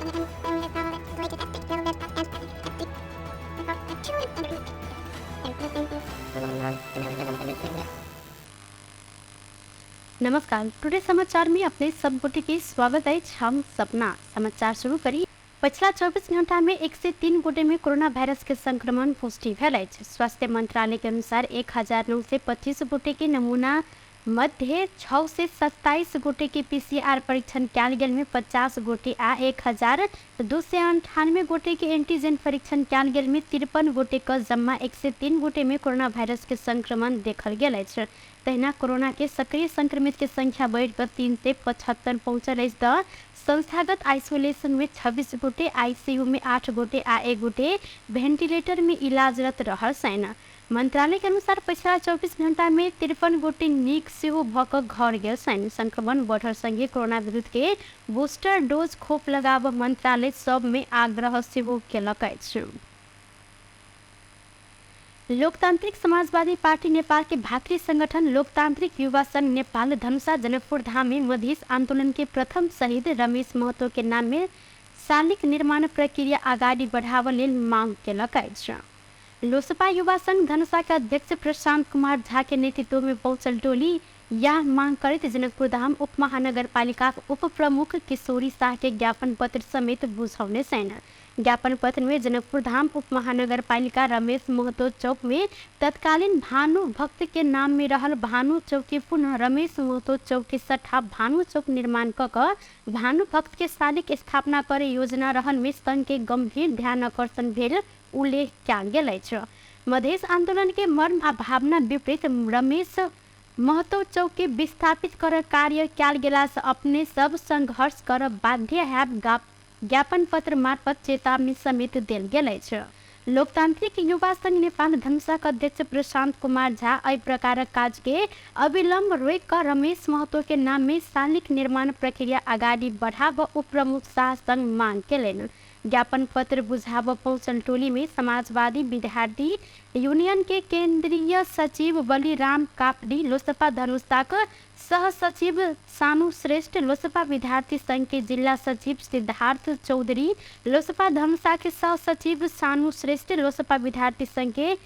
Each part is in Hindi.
नमस्कार, टुडे समाचार में अपने सब गोटे के स्वागत है। हम सपना समाचार शुरू करी। पिछला 24 घंटा में 1 से 3 गोटे में कोरोना वायरस के संक्रमण पुष्टि भेल अछि। स्वास्थ्य मंत्रालय के अनुसार 1025 गोटे के नमूना मध्य 6 से 27 गोटे के पीसीआर परीक्षण कयल गेल में 50 गोटे आ 1298 गोटे के एंटीजन परीक्षण कयल गेल में 53 गोटे का जम्मा 1 से 3 गोटे में कोरोना वायरस के संक्रमण देखल गेल अछि। तहिना कोरोना के सक्रिय संक्रमित के संख्या बढ़कर 3 से 75 पहुंचल अछि। त संस्थागत आइसोलेशन में 26 गोटे, आईसीयू में 8 गोटे आ 1 गोटे वेंटिलेटर में इलाजरत रहल छनि। मंत्रालय के अनुसार पिछला 24 घंटा में 53 गोटे नीक सेहो भ क घर गेल छनि। संक्रमण बढ़ल संगे कोरोना विरुद्ध के बूस्टर डोज खोप लगाब मंत्रालय सब में आग्रह सेहो केलक अछि। लोकतांत्रिक समाजवादी पार्टी नेपाल के भातृ संगठन लोकतांत्रिक युवा संघ नेपाल धनुषा जनकपुर धाम में मधेश आंदोलन के प्रथम शहीद रमेश महतो के नाम में शालिक निर्माण प्रक्रिया आगाड़ी बढ़ाव लेल मांग केलक अछि। लोसपा युवा संघ धनुषा के अध्यक्ष प्रशांत कुमार झा के नेतृत्व में पहुंचल टोली यह मांग करते जनकपुर धाम उप महानगर पालिका उप प्रमुख किशोरी शाह के ज्ञापन पत्र समेत बुझौने छनि। ज्ञापन पत्र में जनकपुर धाम उप महानगर पालिका रमेश महतो चौक में तत्कालीन भानु भक्त के नाम में रहल भानु चौक के पुनः रमेश महतो चौक के सट्टा भानु चौक निर्माण क भानु भक्त के शालिक स्थापना करे योजना रहन में संघ के गंभीर ध्यान आकर्षण भेल उल्लेख कयल गेल अछि। मधेश आंदोलन के मर्म आ भावना विपरीत रमेश महतो चौक के विस्थापित कर कार्य कयल गेला से अपने सब संघर्ष कर बाध्य है ज्ञापन पत्र मार्फत चेतावनी समेत देल गेल अछि। लोकतांत्रिक युवा संघ नेपाल धनुषा के अध्यक्ष प्रशांत कुमार झा एहि प्रकारक काज के अविलंब रोकि क रमेश महतो के नाम में शालिक निर्माण प्रक्रिया आगाड़ी बढ़ाब उप प्रमुख शाह संग मांग केलनि। ज्ञापन पत्र बुझाव पहुंचल टोली में समाजवादी विद्यार्थी यूनियन के केंद्रीय सचिव बलिराम कापड़ी, लोसपा धनुषा के सह सचिव सानू श्रेष्ठ, लोसपा विद्यार्थी संघ के जिला सचिव सिद्धार्थ चौधरी, लोसपा धनुषा के सह सचिव सानू श्रेष्ठ, लोसपा विद्यार्थी संघ के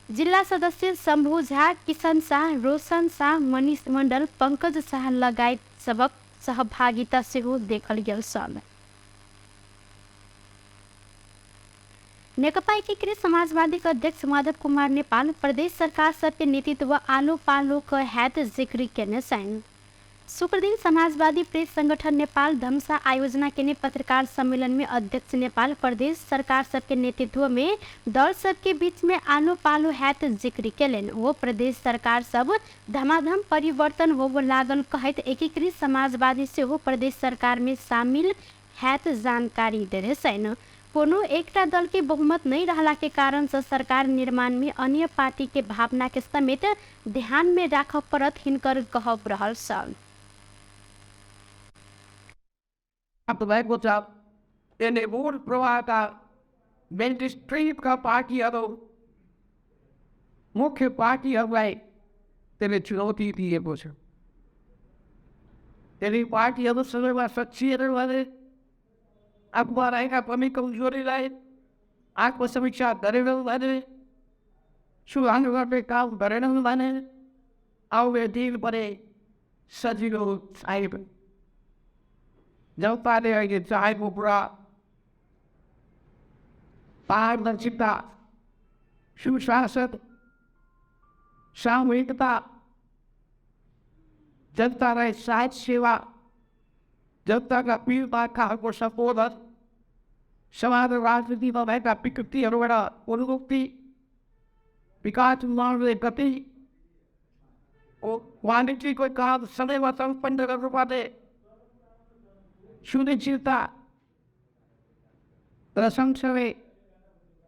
जिला सदस्य शंभू झा, किशन शाह, रोशन शाह, मनीष मंडल, पंकज शाह लगायत सबक सहभागिता सेहो देखल गेल छल। नेकपा एकीकृत समाजवादी के अध्यक्ष माधव कुमार नेपाल प्रदेश सरकार सबके नेतृत्व आलो पालो के हैत जिक्र केने छनि। शुक्र दिन समाजवादी प्रेस संगठन नेपाल धनुषा आयोजना केने पत्रकार सम्मेलन में अध्यक्ष नेपाल प्रदेश सरकार सबके नेतृत्व में दल सबके बीच में आलो पालो हैत जिक्र केलनि। वो प्रदेश सरकार सब धमाधम परिवर्तन होब लागल कहत एकीकृत समाजवादी सेहो प्रदेश सरकार में शामिल हैत जानकारी देने छनि। कोनो एकटा दल के बहुमत नहीं रहला के कारण से सरकार निर्माण में अन्य पार्टी के भावना के समेत ध्यान में राखब पड़त हिनकर कहब रहल छल। Up the leg was up, then they would provide when this tree का पार्टी अब मुख्य पार्टी अब गए तेरे चुनौती थी ये बोझ तेरी पार्टी अब समय में सच्ची है वाले अब बारेगा पमी कमजोरी लाए आग को समीक्षा करे वाले शुभांग पे काम करे वाले आओ वे डील पड़े सजीलो साहिब जब पाले आगे चाहे वो बुरा पारदर्शिता सुशासन सामूहिकता जनता रहे साहित्य सेवा जनता का पीड़िता का को संबोधन समाज राजनीति में महत्व विकृति अनुगणा उन्मुक्ति विकास मानव गति और वाणिज्य को काम समय व संपन्न कर पाते सुनिश्चितता प्रशंसा में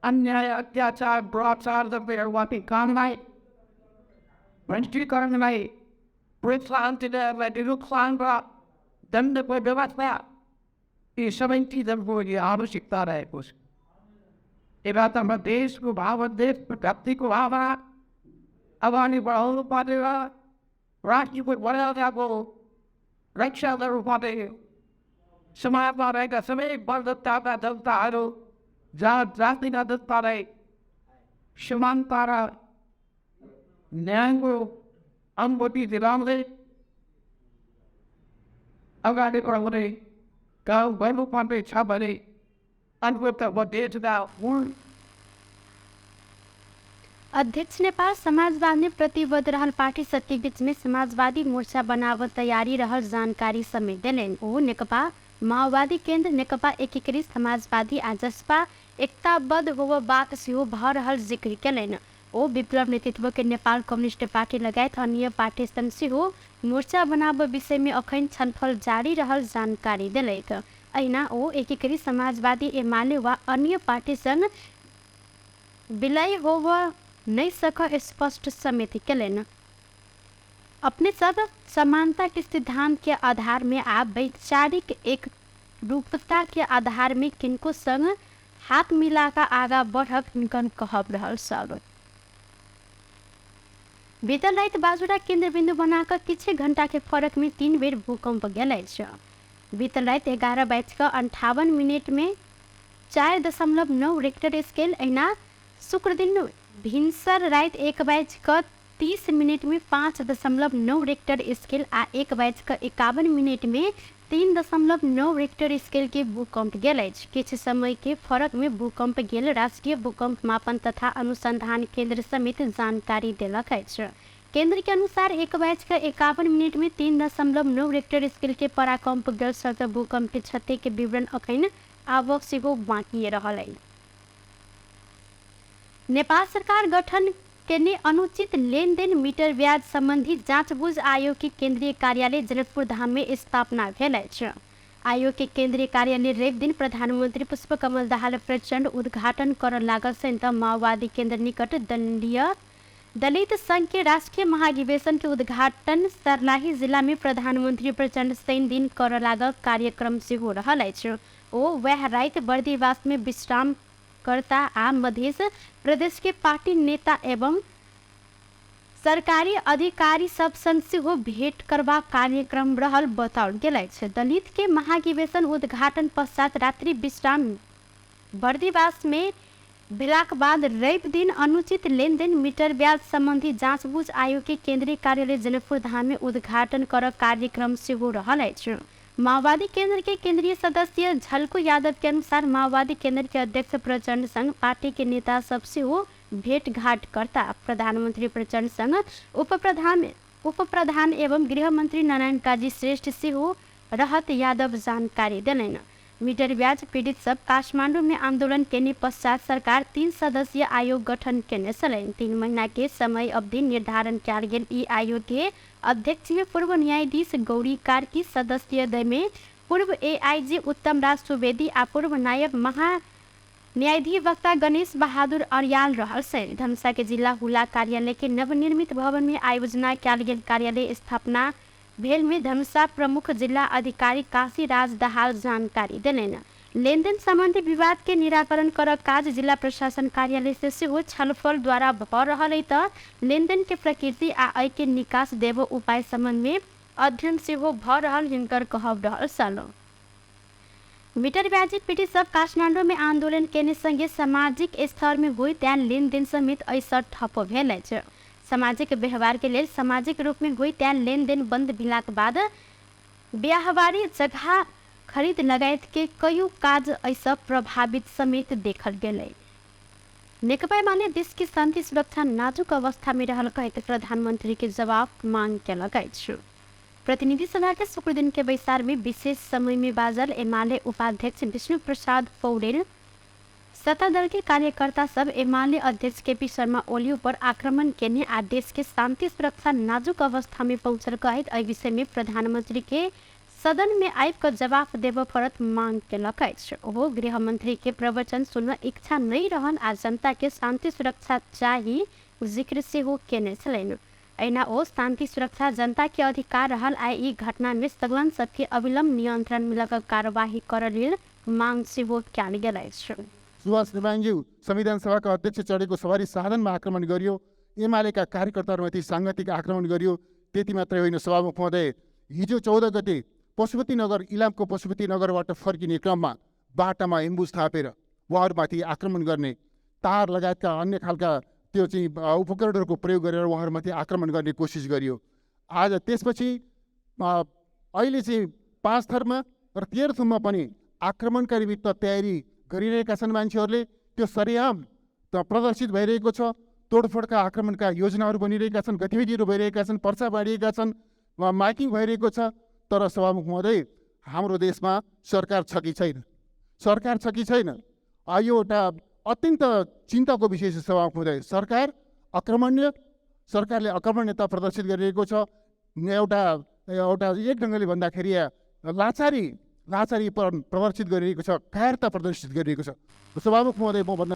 अन्याय अत्याचार भ्रष्टाचार दबेड़वाती कामनाएं भ्रष्टीकरण में प्रोत्साहन में निरुत्साहन का दंड पर व्यवस्था ये समय की जरूरत की आवश्यकता रहे कुछ ये बात हम देश को भाव देश प्रगति को भावा अवानी बढ़ाओ पादेगा राष्ट्र को बढ़ाया को रक्षा दर पाते समाजमा रहेका सबै वर्गका जनताहरू जात जातिका जनतालाई समानता र न्यायको अनुभूति दिलाउँदै अगाडि बढाउने काम गर्नुपर्ने छ भने अनुभूत देशका मूल अध्यक्ष नेपाल समाजवादी में प्रतिबद्ध रहल पार्टी सबके बीच में समाजवादी मोर्चा बनाव तैयारी रहल जानकारी समेत देलेन। ओ नेकपा माओवादी केन्द्र, नेकपा एकीकृत समाजवादी आ जसपा एकताबद्ध होव बात सेहो भ रहल जिक्र केलैन। ओ विप्लव नेतृत्व के नेपाल कम्युनिस्ट पार्टी लगायत अन्य पार्टी संग सेहो मोर्चा बनाव विषय में अखन छलफल जारी रहल जानकारी देलैक। अहिना ओ एकीकृत समाजवादी एमाले वा अन्य पार्टी संग विलय होव नहीं सक स्पष्ट समेत केलन। अपने सब समानता के सिद्धांत के आधार में आ वैचारिक एक रूपता के आधार में किनको संग हाथ मिलाकर आगा बढ़ब हिनकन कहब रहल सब। बीतल रात बाजुरा केंद्र बिंदु बनाकर किछ घंटा के फरक में 3 बेर भूकंप गेलै छ। बीतल रात 11:58 में 4.9 रेक्टर स्केल, अहिना शुक्र दिन भिनसर रात 1:30 में 5.9 रेक्टर स्केल आ 1:51 में 3.9 रेक्टर स्केल के भूकंप गेल अछि। किछ समय के फरक में भूकंप गेल राष्ट्रीय भूकंप मापन तथा अनुसंधान केंद्र समेत जानकारी देलक अछि। केंद्र के अनुसार 1:51 में 3.9 रेक्टर स्केल के पराकंप गेल सत भूकंप के क्षति के विवरण अखन आवश्यक बाकी रहल अछि। नेपाल सरकार गठन केने अनुचित लेन देन मीटर ब्याज संबंधी जांचबूझ आयोग के केंद्रीय कार्यालय जनकपुर धाम में स्थापना भेल अछि। आयोग के केंद्रीय कार्यालय रवि दिन प्रधानमंत्री पुष्पकमल दाहाल प्रचंड उद्घाटन कर लागल सहित माओवादी केंद्र निकट दलित संघ के राष्ट्रीय महाधिवेशन के उद्घाटन सर्लाही जिला में प्रधानमंत्री प्रचंड शनि दिन कर लागल कार्यक्रम से हो रहल अछि। ओ वह रात बर्दीवास में विश्राम करता आ मध्य प्रदेश के पार्टी नेता एवं सरकारी अधिकारी सब संग सेहो भेंट करबा कार्यक्रम रहल बताओल गेल अछि। दलित के महाधिवेशन उद्घाटन पश्चात रात्रि विश्राम बर्दीवास में भेलाक बाद रवि दिन अनुचित लेन देन मीटर ब्याज संबंधी जांचबूझ आयोग के केंद्रीय कार्यालय जनकपुर धाम में उद्घाटन कर कार्यक्रम सेहो रहल अछि। माओवादी केंद्र के केंद्रीय सदस्य झलकू यादव के अनुसार माओवादी केंद्र के अध्यक्ष प्रचंड संग पार्टी के नेता सब सेहो भेंट घाट करता। प्रधानमंत्री प्रचंड संग उप प्रधान एवं गृह मंत्री नारायण काजी श्रेष्ठ सेहो रहत यादव जानकारी देलैन। मीटर ब्याज पीड़ित सब काठमांडू में आंदोलन केने पश्चात सरकार 3 सदस्यीय आयोग गठन केने छलैन। 3 महीना के समय अवधि निर्धारण कयल गेल ई आयोग के अध्यक्ष में पूर्व न्यायाधीश गौरी कार्की, सदस्य दल में पूर्व एआईजी उत्तम राज सुवेदी आ पूर्व नायब महा न्यायाधिवक्ता गणेश बहादुर अरियाल रहल छन्। धनुषा के जिला हुला कार्यालय के नवनिर्मित भवन में आयोजना कयल गेल कार्यालय स्थापना भेल में धनुषा प्रमुख जिला अधिकारी काशी राज दाहाल जानकारी देलैन। लेन देन संबंधी विवाद के निराकरण कर काज जिला प्रशासन कार्यालय से सेहो छलफल द्वारा भ रहल त लेन देन के प्रकृति आ अय के निकास देव उपाय संबंध में अध्ययन सेहो भ रहल हिनकर कहब रहल छल। मीटर ब्याजी पीड़ित सब काठमांडू में आंदोलन केने संगे सामाजिक स्तर में हुई त्या लेन देन समेत ऐसा ठप भेल अछि। सामाजिक व्यवहार के लेल सामाजिक रूप में हुई त्या लेन देन बंद भेलाक बाद ब्याहवारी जगह खरीद लगायत के कई काज ऐसा प्रभावित समेत देखल गेलै। नेकपा माले देश की शांति सुरक्षा नाजुक अवस्था में रहल कहते प्रधानमंत्री के जवाब मांग केलक अछि। प्रतिनिधि सभा के शुक्र दिन के बैसार में विशेष समय में बाजल एमाले उपाध्यक्ष विष्णु प्रसाद पौडेल सत्तादल के कार्यकर्ता सब एमाले अध्यक्ष केपी शर्मा ओली पर आक्रमण केने आ देश के शांति सुरक्षा नाजुक अवस्था में पहुंचल कहत एहि विषय में प्रधानमंत्री के सदन में आबि कर जवाब देव पड़त मांग केलक अछि। ओ गृह मंत्री के प्रवचन सुनवा इच्छा नहीं रहन आ जनता के शांति सुरक्षा चाही जिक्र सेहो केने छलैन। एना ओ शांति सुरक्षा जनता के अधिकार रहल आ ई घटना में सगलन सबके अविलंब नियंत्रण में लग कार्यवाही कर लेल मांग सेहो कयल गेल अछि। सुभाष नेमाङज्यू संविधान सभाका अध्यक्ष चढेको सवारी साधनमा आक्रमण गरियो, एमालेका कार्यकर्ताहरूमाथि साङ्गतिक आक्रमण गरियो। त्यति मात्रै होइन सभामुख महोदय, हिजो 14 गते पशुपतिनगर इलामको पशुपतिनगरबाट फर्किने क्रममा बाटामा एम्बुस थापेर उहाँहरूमाथि आक्रमण गर्ने, तार लगायतका अन्य खालका त्यो चाहिँ उपकरणहरूको प्रयोग गरेर उहाँहरूमाथि आक्रमण गर्ने कोसिस गरियो। आज त्यसपछि अहिले चाहिँ 5 थरमा र तेह्रथुममा पनि आक्रमणका निमित्त तयारी गरिरहेका छन् मान्छेहरूले। त्यो सरेआम प्रदर्शित भइरहेको छ। तोडफोडका आक्रमणका योजनाहरू बनिरहेका छन्, गतिविधिहरू भइरहेका छन्, पर्चा बाँडिएका छन्, माइकिङ भइरहेको छ। तर सभामुख महोदय, हाम्रो देशमा सरकार छ कि छैन? सरकार छ कि छैन? यो एउटा अत्यन्त चिन्ताको विषय छ सभामुख महोदय। सरकारले आक्रमण्यता प्रदर्शित गरिरहेको छ। एउटा एक ढङ्गले भन्दाखेरि लाचारी प्रदर्शित गरिरहेको छ, कायरता प्रदर्शित गरिरहेको छ। सभामुख महोदय, म भन्न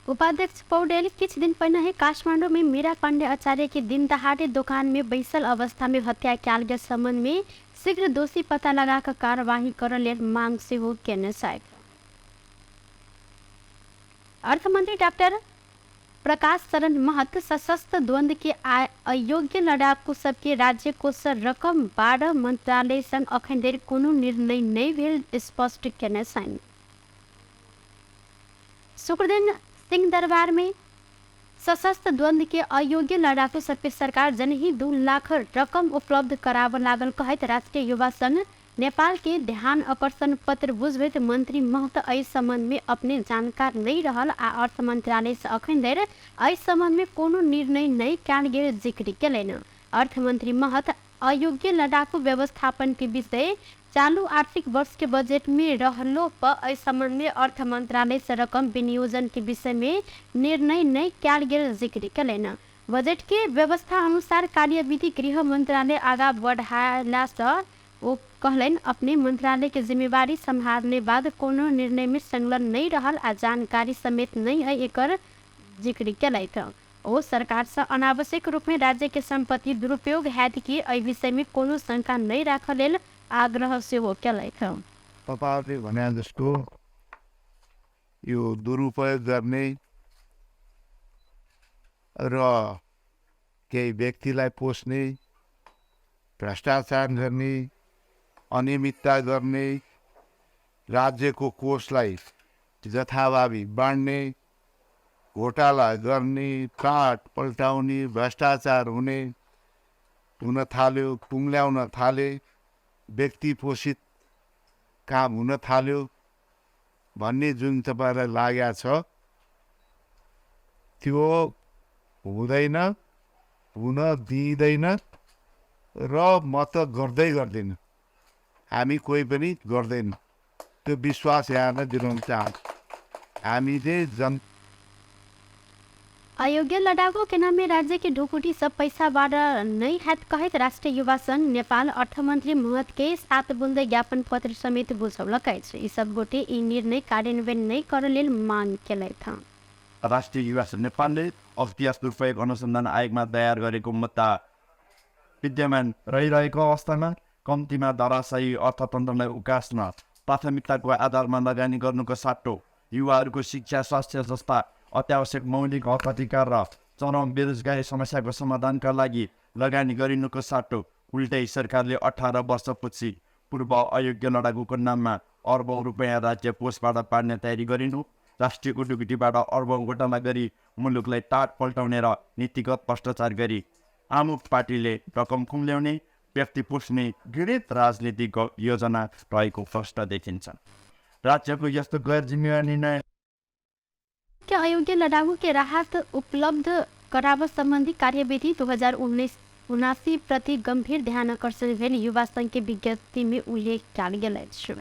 उपाध्यक्ष पौडेल, कुछ दिन पहले ही काठमांडू में मीरा पांडे आचार्य की दिन दहाड़े दुकान में बैसल अवस्था में हत्या किया गया संबंध में शीघ्र दोषी पता लगाकर कार्यवाही करने मांग से हो केंद्र सरकार। अर्थमंत्री डॉक्टर प्रकाश शरण महत सशस्त्र द्वंद्व के अयोग्य लड़ाकू सबके राज्य को रकम 12 मंत्रालय संग अखन देर कोनो निर्णय नहीं भेल स्पष्ट केने छन्। शुक्रदिन सिंह दरबार में सशस्त्र द्वंद्व के अयोग्य लड़ाकू सबके सरकार जनही 2 लाख रकम उपलब्ध कराव लागल कहत राष्ट्रीय युवा संघ नेपाल के ध्यान आकर्षण पत्र बुझबैत मंत्री महत इस संबंध में अपने जानकार नहीं रहल आ अर्थ मंत्रालय से अखन देर इस संबंध में कोनो निर्णय नहीं कयल गेल जिक्र केलनि। अर्थमंत्री महत अयोग्य लड़ाकू व्यवस्थापन के विषय चालू आर्थिक वर्ष के बजट में रहलो पर इस संबंध में अर्थ मंत्रालय से रकम विनियोजन के विषय में निर्णय नहीं कयल गेल जिक्र केलनि। बजट के व्यवस्था अनुसार कार्यविधि गृह मंत्रालय आगा बढ़ाला से वो कहलन अपने मंत्रालय के जिम्मेवारी संभालने बाद कोनो निर्णय में संलग्न नहीं रहल आ जानकारी समेत नहीं है एकर जिक्र केलथि। वो सरकार से अनावश्यक रूप में राज्य के संपत्ति दुरुपयोग हैत कि एहि विषय में कोनो शंका नहीं राख लेल आग्रह से वो केलथि। तपाईँहरूले भने जस्तो यो दुरुपयोग गर्ने र केही व्यक्तिलाई पोस्ने, भ्रष्टाचार गर्ने, अनियमितता गर्ने, राज्यको कोषलाई जथाभावी बाँड्ने, घोटाला गर्ने, काट पल्टाउने, भ्रष्टाचार हुन थाल्यो, कुम्ल्याउन थाले, व्यक्ति पोषित काम हुन थाल्यो भन्ने जुन तपाईँलाई लागेको छ त्यो हुँदैन, हुन दिइँदैन र म त गर्दैन, हामी कोही पनि गर्दैन। त्यो विश्वास यहाँलाई दिलाउन चाहन्छु। हामीले अयोग्य लड़ाकू के नाम में राज्य के ढुकुटी सब पैसा बाढ़ नहीं है कहत राष्ट्रीय युवा संघ नेपाल अर्थमंत्री महत के 7 बुंदे ज्ञापन पत्र समेत बुझौलक अछि। ई सब गोटे ई निर्णय कार्यान्वयन नहीं कर लेल मांग केलथि। राष्ट्रिय युवा संघ नेपालले अख्तियार दुरुपयोग अनुसन्धान आयोगमा तयार गरेको मुद्दा विद्यमान रहिरहेको अवस्थामा कम्तीमा धराशायी अर्थतन्त्रलाई उकास्न प्राथमिकताको आधारमा लगानी गर्नुको साटो युवाहरूको शिक्षा, स्वास्थ्य जस्ता अत्यावश्यक मौलिक हक अधिकार र चरम बेरोजगारी समस्याको समाधानका लागि लगानी गरिनुको साटो उल्टै सरकारले 18 वर्षपछि पूर्व अयोग्य लडाकुको नाममा अर्बौं रुपैयाँ राज्य कोषबाट पार्ने तयारी गरिनु, राष्ट्रिय उद्योगीबाट अर्बौं घोटाला गरी मुलुकलाई टाट पल्टाउने र नीतिगत भ्रष्टाचार गरी आमुख पार्टीले रकम कुम्ल्याउने, व्यक्ति पुस्ने घृणित राजनीतिक योजना रहेको स्पष्ट देखिन्छ। राज्यको यस्तो गैर जिम्मेवार निर्णय के अयोग्य लड़ाकू के राहत उपलब्ध कराव संबंधी कार्यविधि 2019 प्रति गंभीर ध्यान आकर्षण भेल युवा संघ के विज्ञप्ति में उल्लेख कयल गेल अछि।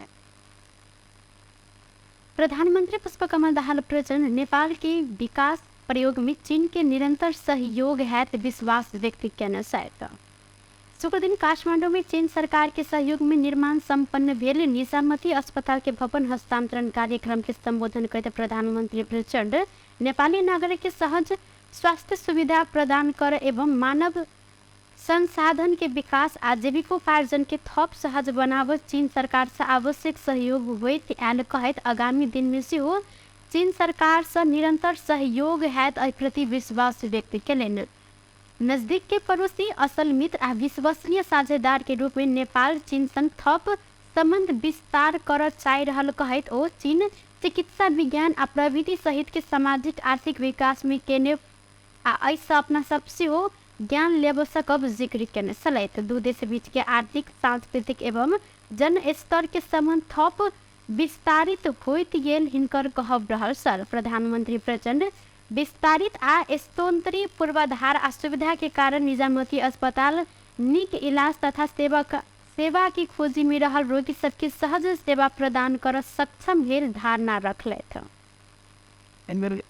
प्रधानमंत्री पुष्पकमल दाहाल प्रचंड नेपाल के विकास प्रयोग में चीन के निरंतर सहयोग है विश्वास व्यक्त केने छथि। शुक्र दिन काठमांडू में चीन सरकार के सहयोग में निर्माण संपन्न भेल निजामती अस्पताल के भवन हस्तांतरण कार्यक्रम के संबोधन करते प्रधानमंत्री प्रचंड नेपाली नागरिक के सहज स्वास्थ्य सुविधा प्रदान कर एवं मानव संसाधन के विकास आजीविकोपार्जन के थप सहज बनाव चीन सरकार से आवश्यक सहयोग होइत आयल कहत आगामी दिन में से हो चीन सरकार से निरंतर सहयोग हैत प्रति विश्वास व्यक्त केलनि। नजदीक के पड़ोसी, असल मित्र आ विश्वसनीय साझेदार के रूप में नेपाल चीन संग थप संबंध विस्तार कर चाहि रहल कहैत ओ चीन चिकित्सा विज्ञान आ प्रविधि सहित के सामाजिक आर्थिक विकास में केने आ ऐसे अपना सबसे हो ज्ञान लेवसकब जिक्र केने सलैत दू देश बीच के आर्थिक, सांस्कृतिक एवं जन स्तर के संबंध थप विस्तारित होइत गेल हिनकर कहब रहल सर। प्रधानमंत्री प्रचंड विस्तारित आ स्तोत्री पूर्वाधार आ सुविधा के कारण निजामती अस्पताल निक इलाज तथा सेवा की खोजी में रहल रोगी सबके सहज सेवा प्रदान कर सक्षम भेल धारणा रखलैथ।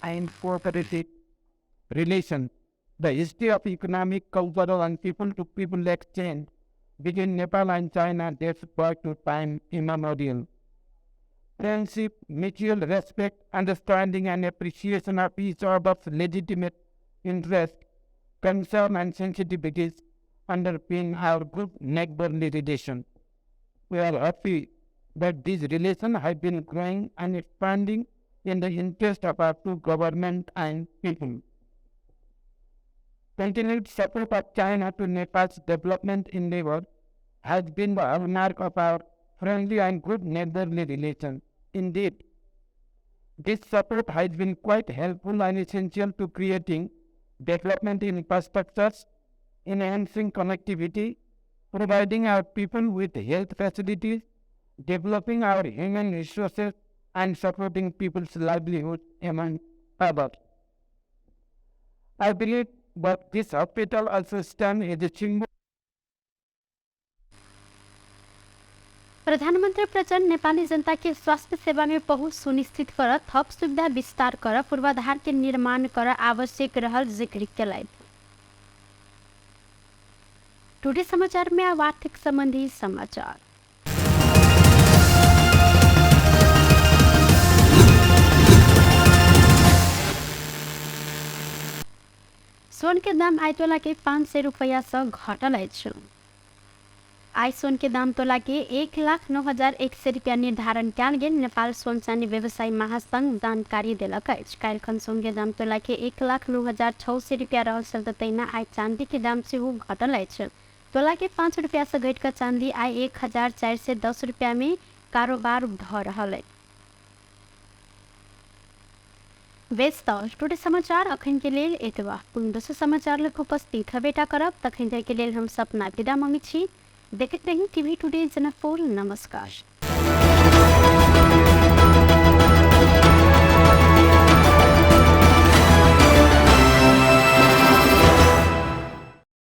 And for relation, the history of economic, cultural, and people-to-people exchange between Nepal and China dates back to time immemorial. Friendship, mutual respect, understanding, and appreciation of each other's legitimate interest, concern, and sensitivities underpin our good neighborly relation. We are happy that these relations have been growing and expanding in the interest of our two government and people. Continued support of China to Nepal's development endeavor has been the hallmark of our friendly and good neighborly relations. Indeed, this support has been quite helpful and essential to creating development infrastructures, enhancing connectivity, providing our people with health facilities, developing our human resources, and supporting people's livelihood, among others. I believe that this hospital also stands as a symbol. प्रधानमंत्री प्रचंड नेपाली जनता के स्वास्थ्य सेवा में पहुंच सुनिश्चित कर थप सुविधा विस्तार कर पूर्वाधार के निर्माण कर आवश्यक रहल जिक्र केलैथ। टुडे समाचार में अब आर्थिक संबंधी समाचार। सोन के दाम आइ तोला के 500 रुपया से घटल अछि। आई सोन के दाम तोला के 1,09,100 रुपया निर्धारण कयल गेल। नेपाल सोन चांदी व्यवसायी महासंघ जानकारी देलक अछि। काल्हिखन सोन के दाम तोला के 1,09,600 रुपया रहल छल तऽ तहिना आई चांदी के दाम सेहो घटल अछि। तोला के 5 रुपया से घटि कऽ चांदी आई 1,410 रुपया में कारोबार भऽ रहल अछि। व्यस्त टुडे समाचार अखन के लेल एतबा। पुनः दोसर समाचार लग उपस्थित हेबेटा करब, तखन धरि के लेल हम सपना विदा मांगै छी। देखते रही टीवी टुडे जनकपुर। नमस्कार।